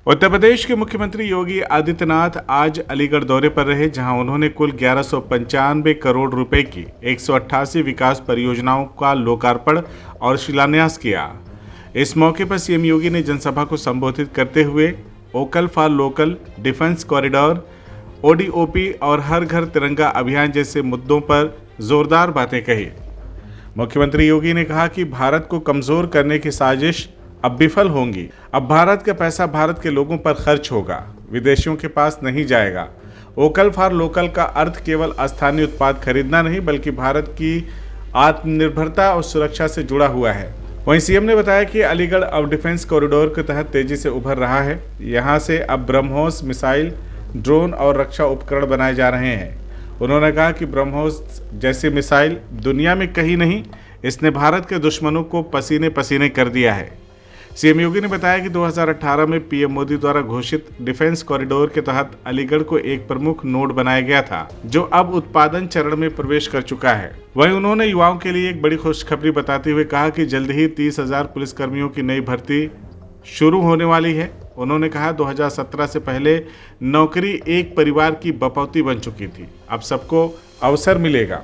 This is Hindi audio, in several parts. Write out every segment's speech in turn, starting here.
उत्तर प्रदेश के मुख्यमंत्री योगी आदित्यनाथ आज अलीगढ़ दौरे पर रहे, जहां उन्होंने कुल 1195 करोड़ रुपए की 188 विकास परियोजनाओं का लोकार्पण और शिलान्यास किया। इस मौके पर सीएम योगी ने जनसभा को संबोधित करते हुए vocal for local, defence corridor, ODOP और हर घर तिरंगा अभियान जैसे मुद्दों पर जोरदार बातें कही। मुख्यमंत्री योगी ने कहा कि भारत को कमजोर करने की साजिश अब विफल होंगी। अब भारत का पैसा भारत के लोगों पर खर्च होगा, विदेशियों के पास नहीं जाएगा। वोकल फॉर लोकल का अर्थ केवल स्थानीय उत्पाद खरीदना नहीं, बल्कि भारत की आत्मनिर्भरता और सुरक्षा से जुड़ा हुआ है। वहीं सीएम ने बताया कि अलीगढ़ अब डिफेंस कॉरिडोर के तहत तेजी से उभर रहा है। यहां से अब ब्रह्मोस मिसाइल, ड्रोन और रक्षा उपकरण बनाए जा रहे हैं। उन्होंने कहा कि ब्रह्मोस जैसी मिसाइल दुनिया में कहीं नहीं, इसने भारत के दुश्मनों को पसीने पसीने कर दिया है। सीएम योगी ने बताया कि 2018 में पीएम मोदी द्वारा घोषित डिफेंस कॉरिडोर के तहत अलीगढ़ को एक प्रमुख नोड बनाया गया था, जो अब उत्पादन चरण में प्रवेश कर चुका है। वहीं उन्होंने युवाओं के लिए एक बड़ी खुशखबरी बताते हुए कहा कि जल्द ही 30,000 पुलिसकर्मियों की नई भर्ती शुरू होने वाली है। उन्होंने कहा 2017 से पहले नौकरी एक परिवार की बपौती बन चुकी थी, अब सबको अवसर मिलेगा।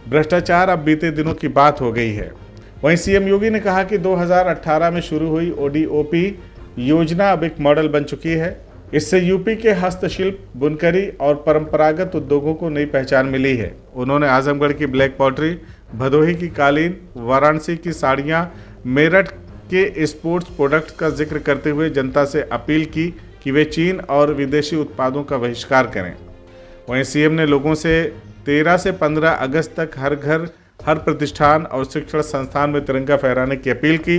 भ्रष्टाचार अब बीते दिनों की बात हो गई है। वहीं सीएम योगी ने कहा कि 2018 में शुरू हुई ओडीओपी योजना अब एक मॉडल बन चुकी है। इससे यूपी के हस्तशिल्प, बुनकरी और परंपरागत उद्योगों को नई पहचान मिली है। उन्होंने आजमगढ़ की ब्लैक पॉटरी, भदोही की कालीन, वाराणसी की साड़ियां, मेरठ के स्पोर्ट्स प्रोडक्ट्स का जिक्र करते हुए जनता से अपील की कि वे चीन और विदेशी उत्पादों का बहिष्कार करें। वहीं सीएम ने लोगों से 13 से 15 अगस्त तक हर घर, हर प्रतिष्ठान और शिक्षण संस्थान में तिरंगा फहराने की अपील की।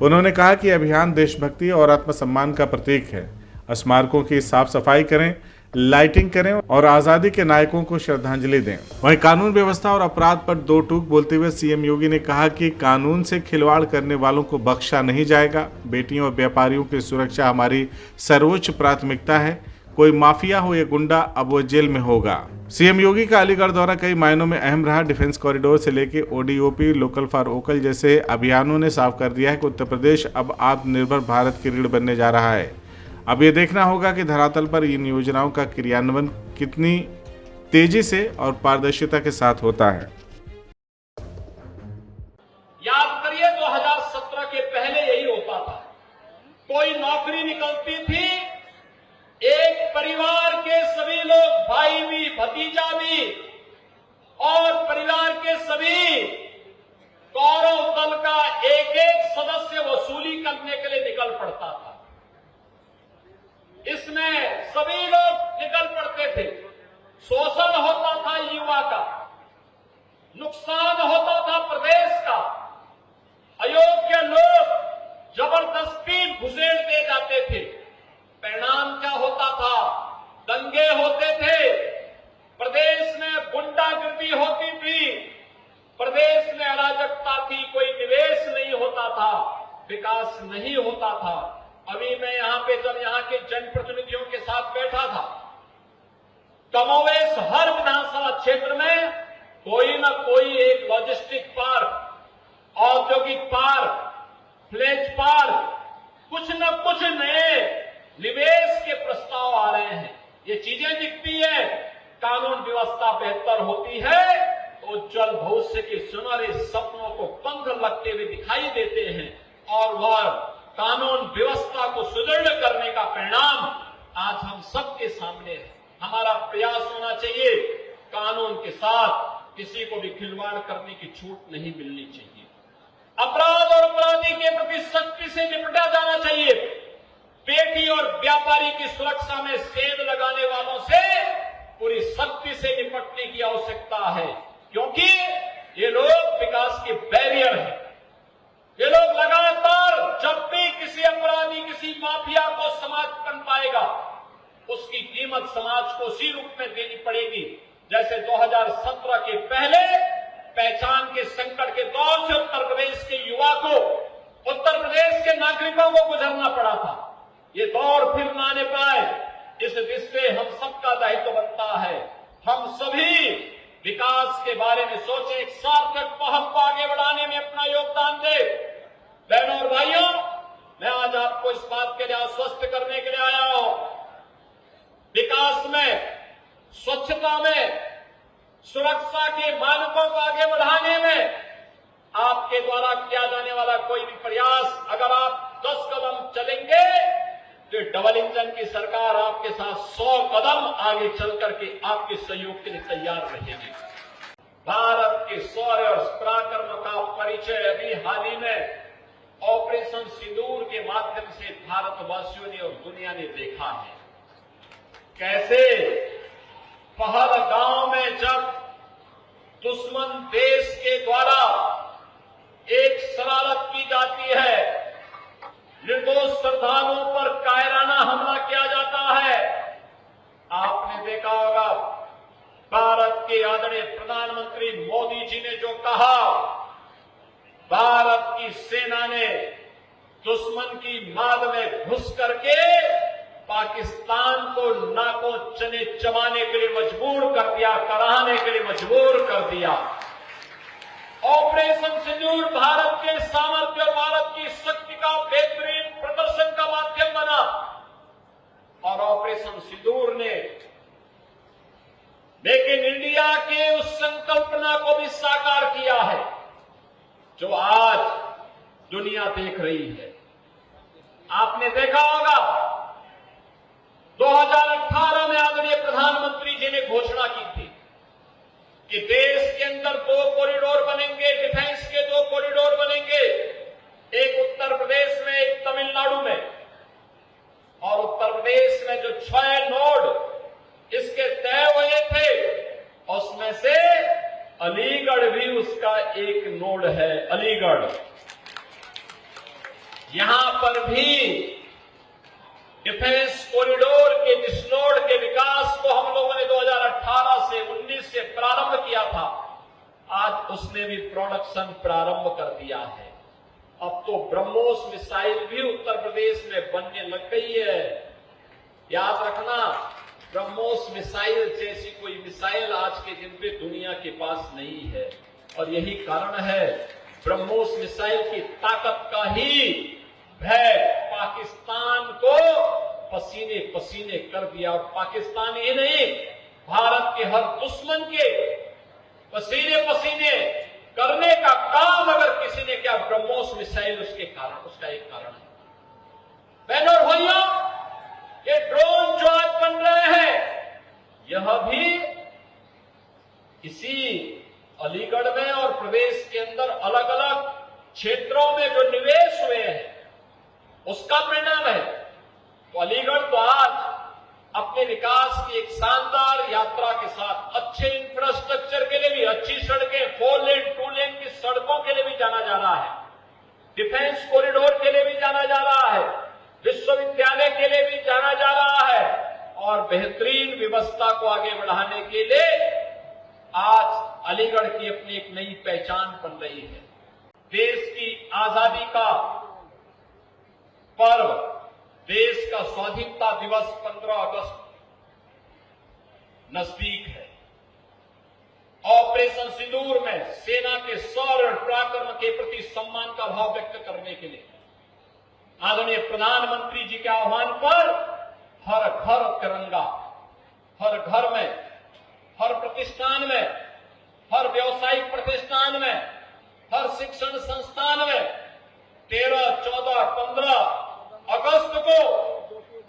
उन्होंने कहा कि अभियान देशभक्ति और आत्मसम्मान का प्रतीक है। स्मारकों की साफ सफाई करें, लाइटिंग करें और आज़ादी के नायकों को श्रद्धांजलि दें। वहीं कानून व्यवस्था और अपराध पर दो टूक बोलते हुए सीएम योगी ने कहा कि कानून से खिलवाड़ करने वालों को बख्शा नहीं जाएगा। बेटियों और व्यापारियों की सुरक्षा हमारी सर्वोच्च प्राथमिकता है। कोई माफिया हो या गुंडा, अब वो जेल में होगा। सीएम योगी का अलीगढ़ दौरा कई मायनों में अहम रहा। डिफेंस कॉरिडोर से लेकर ओडीओपी, लोकल फॉर वोकल जैसे अभियानों ने साफ कर दिया है कि उत्तर प्रदेश अब आत्मनिर्भर भारत की रीढ़ बनने जा रहा है। अब ये देखना होगा कि धरातल पर इन योजनाओं का क्रियान्वयन कितनी तेजी से और पारदर्शिता के साथ होता है। याद करिए 2017 के पहले यही होता था। कोई नौकरी निकलती थी, एक परिवार के सभी लोग, भाई भी, भतीजा भी और परिवार के सभी गौरव दल का एक एक सदस्य वसूली करने के लिए निकल पड़ता था। इसमें सभी लोग निकल पड़ते थे। शोषण होता था युवा का, नुकसान होता था प्रदेश का, अयोग्य लोग जबरदस्ती घुसेड़ दे जाते थे। परिणाम क्या होता था? दंगे होते थे, प्रदेश में गुंडागिर्दी होती थी, प्रदेश में अराजकता थी, कोई निवेश नहीं होता था, विकास नहीं होता था। अभी मैं यहां पे जब यहां के जनप्रतिनिधियों के साथ बैठा था, कमोवेश हर विधानसभा क्षेत्र में कोई न कोई एक लॉजिस्टिक पार्क, औद्योगिक पार्क, फ्लेज पार्क, कुछ न कुछ नए निवेश के प्रस्ताव आ रहे हैं। ये चीजें दिखती है। कानून व्यवस्था बेहतर होती है तो उज्जवल भविष्य के सुनहरे सपनों को पंख लगते हुए दिखाई देते हैं और वह कानून व्यवस्था को सुदृढ़ करने का परिणाम आज हम सबके सामने है। हमारा प्रयास होना चाहिए, कानून के साथ किसी को भी खिलवाड़ करने की छूट नहीं मिलनी चाहिए। अपराध और अपराधी के प्रति सख्ती से निपटा जाना चाहिए। बेटी और व्यापारी की सुरक्षा में सेंध लगाने वालों से पूरी सख्ती से निपटने की आवश्यकता है, क्योंकि ये लोग विकास के बैरियर हैं। ये लोग लगातार जब भी किसी अपराधी, किसी माफिया को समाज बन पाएगा, उसकी कीमत समाज को उसी रूप में देनी पड़ेगी जैसे 2017 के पहले पहचान के संकट के दौर से उत्तर प्रदेश के युवा को, उत्तर प्रदेश के नागरिकों को गुजरना पड़ा था। ये दौर फिर न आने पाए, इस दिशा हम सबका दायित्व बनता है। हम सभी विकास के बारे में सोचें, एक सार्थक पहल को आगे बढ़ाने में अपना योगदान दें। बहनों और भाइयों, मैं आज आपको इस बात के लिए आश्वस्त करने के लिए आया हूं, विकास में, स्वच्छता में, सुरक्षा के मानकों को आगे बढ़ाने में आपके द्वारा किया जाने वाला कोई भी प्रयास, अगर आप 10 कदम चलेंगे तो डबल इंजन की सरकार आपके साथ 100 कदम आगे चल करके आपके सहयोग के लिए तैयार रहेगी। भारत के शौर्य और पराक्रम का परिचय अभी हाल ही में ऑपरेशन सिंदूर के माध्यम से भारतवासियों ने और दुनिया ने देखा है। कैसे पहलगांव में जब दुश्मन देश के द्वारा एक शरारत की जाती है, निर्दोष श्रद्धालुओं पर कायराना हमला किया जाता है, आपने देखा होगा भारत के आदरणीय प्रधानमंत्री मोदी जी ने जो कहा, भारत की सेना ने दुश्मन की माद में घुस करके पाकिस्तान को नाकों चने चबाने के लिए मजबूर कर दिया, कराहने के लिए मजबूर कर दिया। ऑपरेशन सिंदूर भारत के सामर्थ्य और भारत की शक्ति का बेहतरीन प्रदर्शन का माध्यम बना और ऑपरेशन सिंदूर ने मेक इन इंडिया के उस संकल्पना को भी साकार किया है जो आज दुनिया देख रही है। आपने देखा होगा 2018 में आदरणीय प्रधानमंत्री जी ने घोषणा की थी कि देश के अंदर 2 कॉरिडोर बनेंगे, डिफेंस के 2 कॉरिडोर बनेंगे, एक उत्तर प्रदेश में, एक तमिलनाडु में। और उत्तर प्रदेश में जो 6 नोड इसके तय हुए थे उसमें से अलीगढ़ भी उसका एक नोड है। अलीगढ़, यहां पर भी डिफेंस कॉरिडोर के जिस नोड के विकास को हम लोगों ने 2018 से 19 से प्रारंभ किया था, आज उसने भी प्रोडक्शन प्रारंभ कर दिया है। अब तो ब्रह्मोस मिसाइल भी उत्तर प्रदेश में बनने लग गई है। याद रखना, ब्रह्मोस मिसाइल जैसी कोई मिसाइल आज के दिन पे दुनिया के पास नहीं है और यही कारण है ब्रह्मोस मिसाइल की ताकत का ही भय पाकिस्तान को पसीने पसीने कर दिया और पाकिस्तान ही नहीं, भारत के हर दुश्मन के पसीने पसीने करने का काम अगर किसी ने किया, ब्रह्मोस मिसाइल उसके कारण, उसका एक कारण है। बहनों और भाइयों, ये ड्रोन जो आज बन रहे हैं, यह भी इसी अलीगढ़ में और प्रदेश के अंदर अलग अलग क्षेत्रों में जो निवेश हुए हैं उसका परिणाम है। तो अलीगढ़ तो आज अपने विकास की एक शानदार यात्रा के साथ अच्छे इंफ्रास्ट्रक्चर के लिए भी, अच्छी सड़कें, 4 लेन 2 लेन की सड़कों के लिए भी जाना जा रहा है, डिफेंस कॉरिडोर के लिए भी जाना जा रहा है, विश्वविद्यालय के लिए भी जाना जा रहा है और बेहतरीन व्यवस्था को आगे बढ़ाने के लिए आज अलीगढ़ की अपनी एक नई पहचान बन रही है। देश की आजादी का पर्व, देश का स्वाधीनता दिवस 15 अगस्त नजदीक है। ऑपरेशन सिंदूर में सेना के शौर्य और पराक्रम के प्रति सम्मान का भाव व्यक्त करने के लिए आदरणीय प्रधानमंत्री जी के आह्वान पर हर घर तिरंगा, हर घर में, हर प्रतिष्ठान में, हर व्यावसायिक प्रतिष्ठान में, हर शिक्षण संस्थान में 13, 14, 15 अगस्त को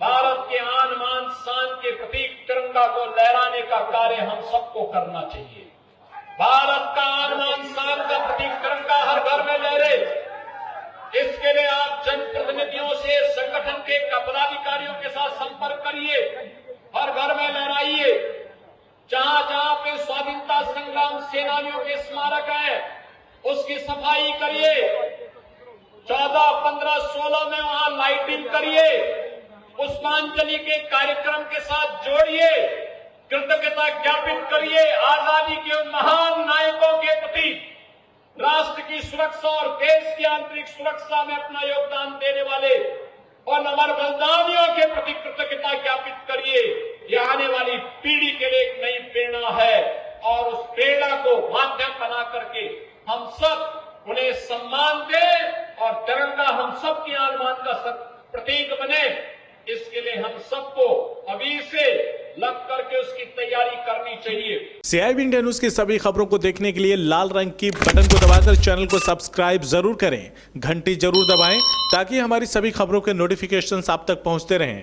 भारत के आन मान शान के प्रतीक तिरंगा को लहराने का कार्य हम सबको करना चाहिए। भारत का आन मान शान का प्रतीक तिरंगा हर घर में लहरे, इसके लिए आप जनप्रतिनिधियों से, संगठन के पदाधिकारियों के साथ संपर्क करिए, हर घर में लहराइए। जहां जहां पे स्वाधीनता संग्राम सेनानियों के स्मारक है उसकी सफाई करिए, 14, 15, 16 में वहां लाइटिंग करिए, पुष्पांजलि के कार्यक्रम के साथ जोड़िए, कृतज्ञता ज्ञापित करिए आजादी के उन महान नायकों के प्रति, राष्ट्र की सुरक्षा और देश की आंतरिक सुरक्षा में अपना योगदान देने वाले और अमर बलिदानियों के प्रति कृतज्ञता ज्ञापित करिए। यह आने वाली पीढ़ी के लिए एक नई प्रेरणा है और उस प्रेरणा को माध्यम बना करके हम सब उन्हें सम्मान दें और तिरंगा हम सबकी आन बान का प्रतीक बने, इसके लिए हम सबको अभी से लग करके उसकी तैयारी करनी चाहिए। CIB इंडिया न्यूज की सभी खबरों को देखने के लिए लाल रंग की बटन को दबाकर चैनल को सब्सक्राइब जरूर करें, घंटी जरूर दबाएं ताकि हमारी सभी खबरों के नोटिफिकेशंस आप तक पहुंचते रहें।